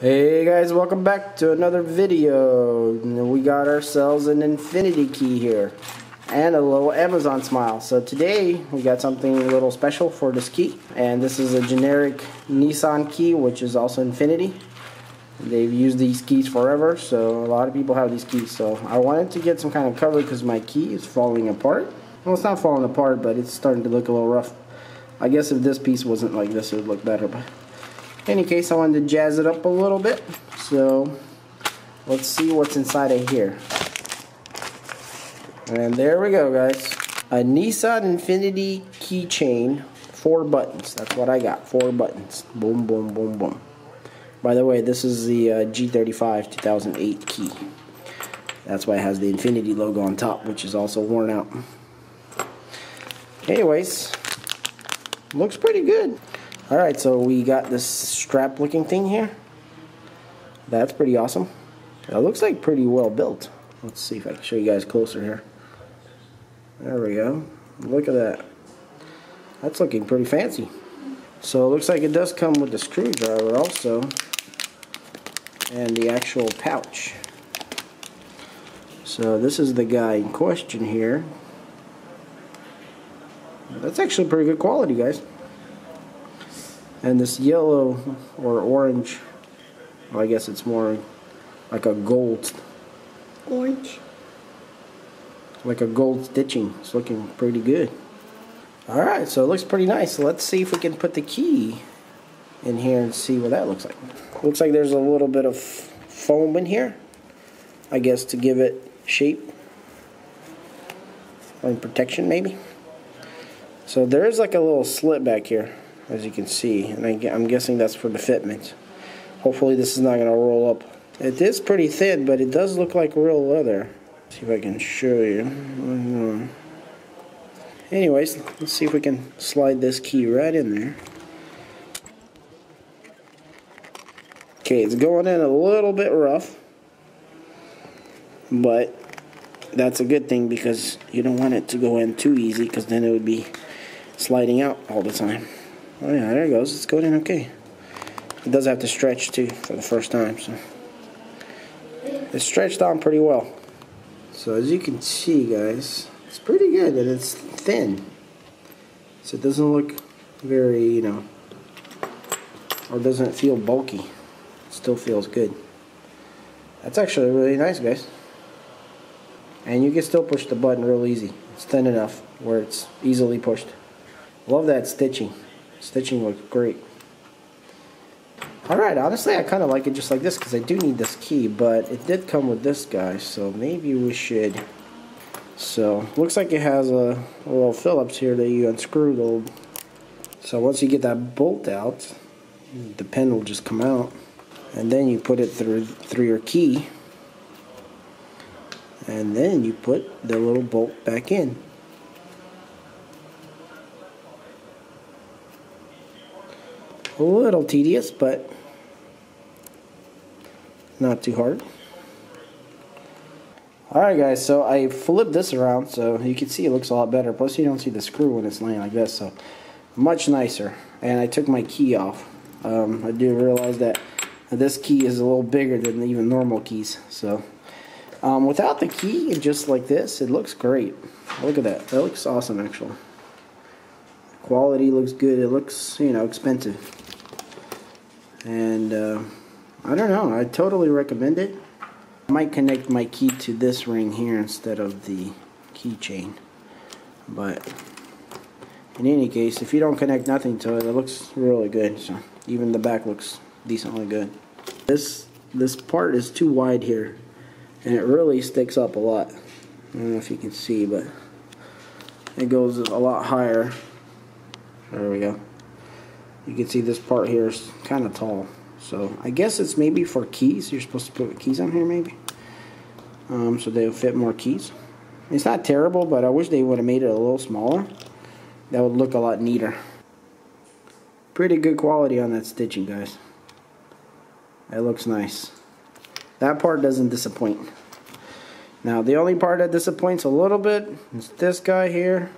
Hey guys, welcome back to another video. We got ourselves an Infiniti key here and a little Amazon smile. So today we got something a little special for this key, and this is a generic Nissan key, which is also Infiniti. They've used these keys forever, so a lot of people have these keys. So I wanted to get some kind of cover because my key is falling apart. Well, it's not falling apart, but it's starting to look a little rough. I guess if this piece wasn't like this, it would look better. But in any case, I wanted to jazz it up a little bit. So let's see what's inside of here. And there we go, guys. A Nissan Infiniti keychain, 4 buttons. That's what I got, 4 buttons. Boom, boom, boom, boom. By the way, this is the G35 2008 key. That's why it has the Infiniti logo on top, which is also worn out. Anyways, looks pretty good. Alright, so we got this strap looking thing here. That's pretty awesome. It looks like pretty well built. Let's see if I can show you guys closer here. There we go. Look at that. That's looking pretty fancy. So it looks like it does come with the screwdriver also, and the actual pouch. So this is the guy in question here. That's actually pretty good quality, guys. And this yellow or orange, well, I guess it's more like a gold orange, like a gold stitching. It's looking pretty good. Alright, so it looks pretty nice. So let's see if we can put the key in here and see what that looks like. Looks like there's a little bit of foam in here, I guess to give it shape and protection maybe. So there is like a little slit back here, as you can see, and I'm guessing that's for the fitment. Hopefully this is not going to roll up. It is pretty thin, but it does look like real leather. Let's see if I can show you. Anyways, let's see if we can slide this key right in there. Okay, it's going in a little bit rough, but that's a good thing because you don't want it to go in too easy, because then it would be sliding out all the time. Oh yeah, there it goes. It's going in okay. It does have to stretch too for the first time, so it's stretched on pretty well. So as you can see, guys, it's pretty good, and it's thin, so it doesn't look very, or doesn't feel bulky. It still feels good. That's actually really nice, guys. And you can still push the button real easy. It's thin enough where it's easily pushed. Love that stitching. Stitching looks great. Alright, honestly I kind of like it just like this because I do need this key, but it did come with this guy, so maybe we should. So, looks like it has a little Phillips here that you unscrew. So once you get that bolt out, the pen will just come out, and then you put it through your key, and then you put the little bolt back in. A little tedious, but not too hard. Alright guys, so I flipped this around so you can see it looks a lot better. Plus you don't see the screw when it's laying like this, so much nicer. And I took my key off. I do realize that this key is a little bigger than even normal keys. So without the key, just like this, it looks great. Look at that. That looks awesome actually. Quality looks good. It looks, expensive. And I don't know, I totally recommend it. I might connect my key to this ring here instead of the keychain, but in any case, if you don't connect nothing to it, it looks really good. So even the back looks decently good. This part is too wide here, and it really sticks up a lot. I don't know if you can see, but it goes a lot higher. There we go. You can see this part here is kind of tall, so I guess it's maybe for keys. You're supposed to put keys on here maybe, so they'll fit more keys. It's not terrible, but I wish they would have made it a little smaller. That would look a lot neater. Pretty good quality on that stitching, guys. That looks nice. That part doesn't disappoint. Now the only part that disappoints a little bit is this guy here.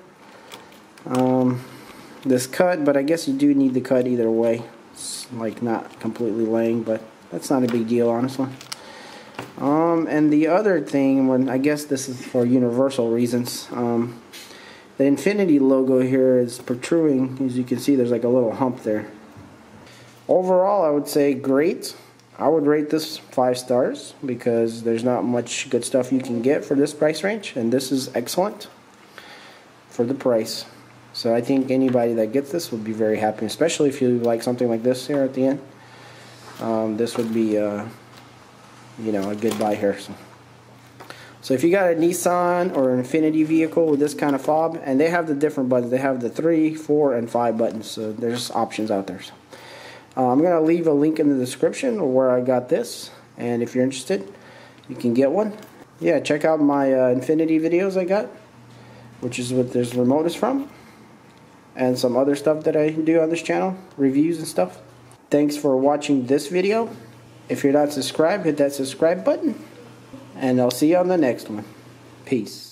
This cut, but I guess you do need the cut either way. It's like not completely laying, but that's not a big deal, honestly. And the other thing, when I guess this is for universal reasons, the Infiniti logo here is protruding. As you can see, there's like a little hump there. Overall, I would say great. I would rate this 5 stars because there's not much good stuff you can get for this price range, and this is excellent for the price. So I think anybody that gets this would be very happy, especially if you like something like this here at the end. This would be, you know, a good buy here. So if you got a Nissan or an Infiniti vehicle with this kind of fob, and they have the different buttons, they have the 3, 4, and 5 buttons, so there's options out there. So, I'm going to leave a link in the description where I got this, and if you're interested, you can get one. Yeah, check out my Infiniti videos I got, which is what this remote is from, and some other stuff that I do on this channel, reviews and stuff. Thanks for watching this video. If you're not subscribed, hit that subscribe button, and I'll see you on the next one. Peace.